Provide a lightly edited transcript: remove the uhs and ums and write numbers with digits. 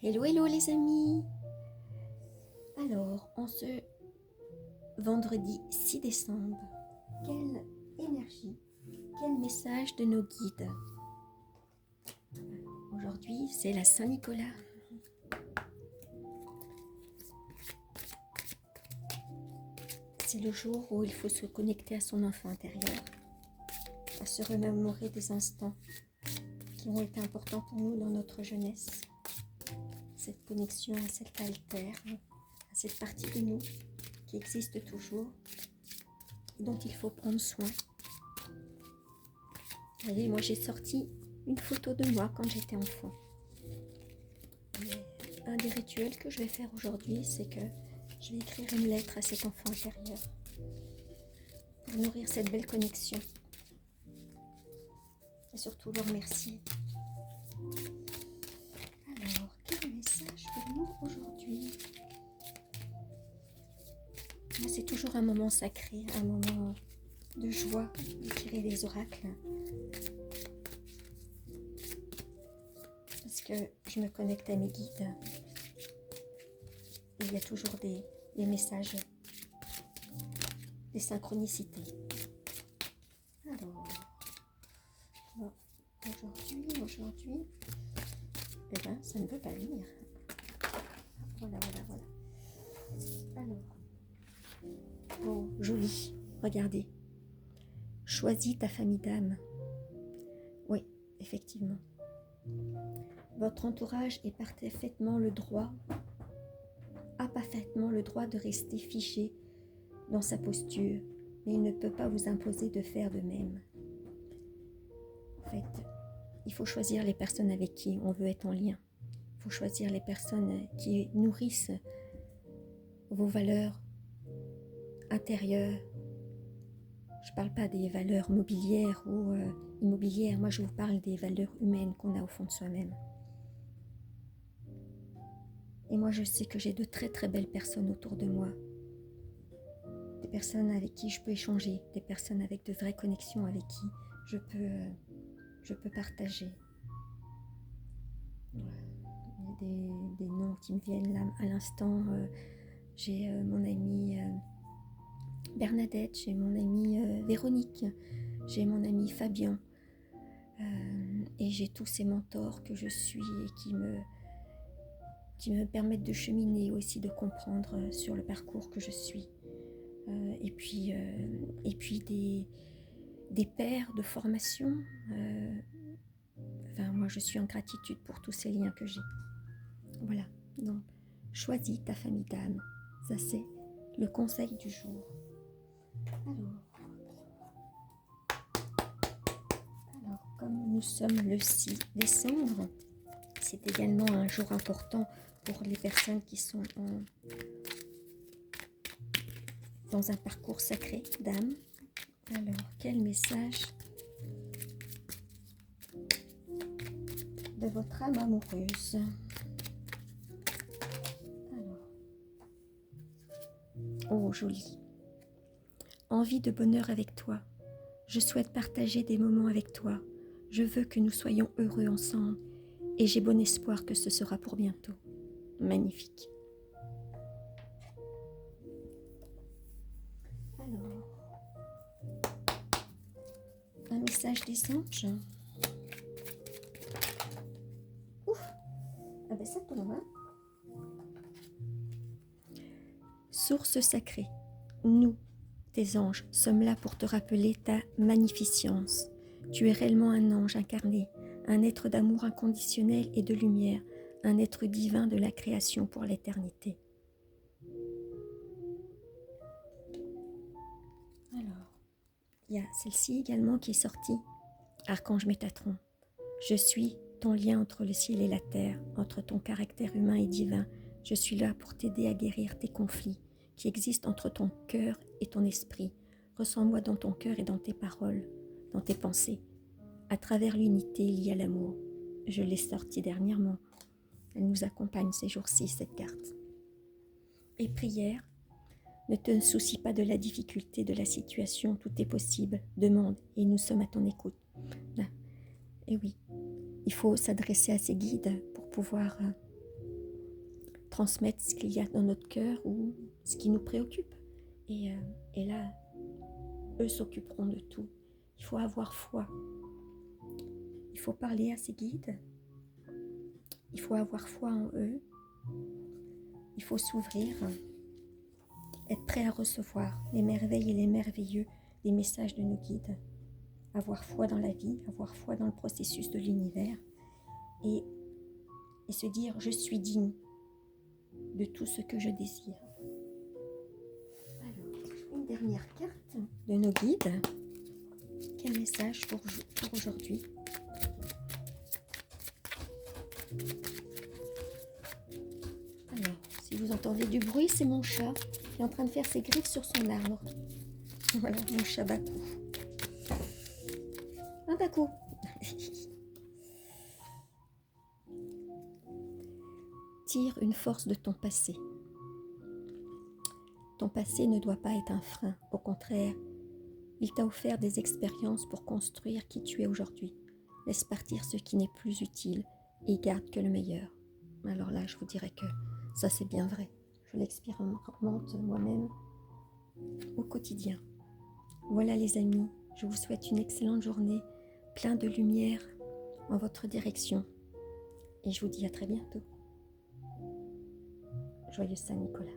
Hello, hello les amis. Alors, en ce vendredi 6 décembre, quelle énergie, quel message de nos guides. Aujourd'hui, c'est la Saint-Nicolas. C'est le jour où il faut se connecter à son enfant intérieur, à se remémorer des instants qui ont été importants pour nous dans notre jeunesse. Cette connexion à cet altère, à cette partie de nous qui existe toujours, dont il faut prendre soin. Vous voyez, moi j'ai sorti une photo de moi quand j'étais enfant. Et un des rituels que je vais faire aujourd'hui, c'est que je vais écrire une lettre à cet enfant intérieur pour nourrir cette belle connexion et surtout le remercier. Alors, quel message pour nous aujourd'hui? C'est toujours un moment sacré, un moment de joie de tirer les oracles. Parce que je me connecte à mes guides. Il y a toujours des messages, des synchronicités. Alors, bon, aujourd'hui, eh ben, ça ne veut pas venir. Voilà. Alors, oh, joli, regardez. Choisis ta famille d'âme. Oui, effectivement. Votre entourage a parfaitement le droit de rester figé dans sa posture, mais il ne peut pas vous imposer de faire de même. En fait, il faut choisir les personnes avec qui on veut être en lien. Il faut choisir les personnes qui nourrissent vos valeurs intérieures. Je ne parle pas des valeurs mobilières ou immobilières, moi je vous parle des valeurs humaines qu'on a au fond de soi-même. Et moi je sais que j'ai de très très belles personnes autour de moi. Des personnes avec qui je peux échanger, des personnes avec de vraies connexions avec qui je peux partager. Il y a des noms qui me viennent là à l'instant. J'ai mon amie Bernadette, j'ai mon amie Véronique, j'ai mon ami Fabien. Et j'ai tous ces mentors que je suis et qui me permettent de cheminer aussi, de comprendre sur le parcours que je suis. Et puis des pairs de formation. Moi, je suis en gratitude pour tous ces liens que j'ai. Voilà, donc choisis ta famille d'âme. Ça, c'est le conseil du jour. Alors, comme nous sommes le 6 décembre, c'est également un jour important pour les personnes qui sont dans un parcours sacré d'âme. Alors, quel message de votre âme amoureuse? Alors, oh, joli. Envie de bonheur avec toi. Je souhaite partager des moments avec toi. Je veux que nous soyons heureux ensemble et j'ai bon espoir que ce sera pour bientôt. Magnifique. Alors, un message des anges. Ouf, ah ben ça tombe, hein. Source sacrée, nous, tes anges, sommes là pour te rappeler ta magnificence. Tu es réellement un ange incarné, un être d'amour inconditionnel et de lumière, un être divin de la création pour l'éternité. Alors, il y a celle-ci également qui est sortie. Archange Métatron, je suis ton lien entre le ciel et la terre, entre ton caractère humain et divin. Je suis là pour t'aider à guérir tes conflits qui existent entre ton cœur et ton esprit. Ressens-moi dans ton cœur et dans tes paroles, dans tes pensées, à travers l'unité liée à l'amour. Je l'ai sortie dernièrement. Elle nous accompagne ces jours-ci, cette carte. Et prière, ne te soucie pas de la difficulté de la situation, tout est possible. Demande et nous sommes à ton écoute. Et oui, il faut s'adresser à ses guides pour pouvoir transmettre ce qu'il y a dans notre cœur ou ce qui nous préoccupe. Et là, eux s'occuperont de tout. Il faut avoir foi. Il faut parler à ses guides. Il faut avoir foi en eux. Il faut s'ouvrir, être prêt à recevoir les merveilles et les merveilleux des messages de nos guides. Avoir foi dans la vie, avoir foi dans le processus de l'univers et se dire « je suis digne de tout ce que je désire ». Alors, une dernière carte de nos guides. Quel message pour aujourd'hui? Alors, si vous entendez du bruit, c'est mon chat qui est en train de faire ses griffes sur son arbre. Voilà, mon chat Bakou. Un Bakou. Tire une force de ton passé. Ton passé ne doit pas être un frein. Au contraire, il t'a offert des expériences pour construire qui tu es aujourd'hui. Laisse partir ce qui n'est plus utile et garde que le meilleur. Alors là, je vous dirais que ça, c'est bien vrai. Je l'expérimente moi-même au quotidien. Voilà les amis, je vous souhaite une excellente journée, plein de lumière en votre direction. Et je vous dis à très bientôt. Joyeux Saint-Nicolas.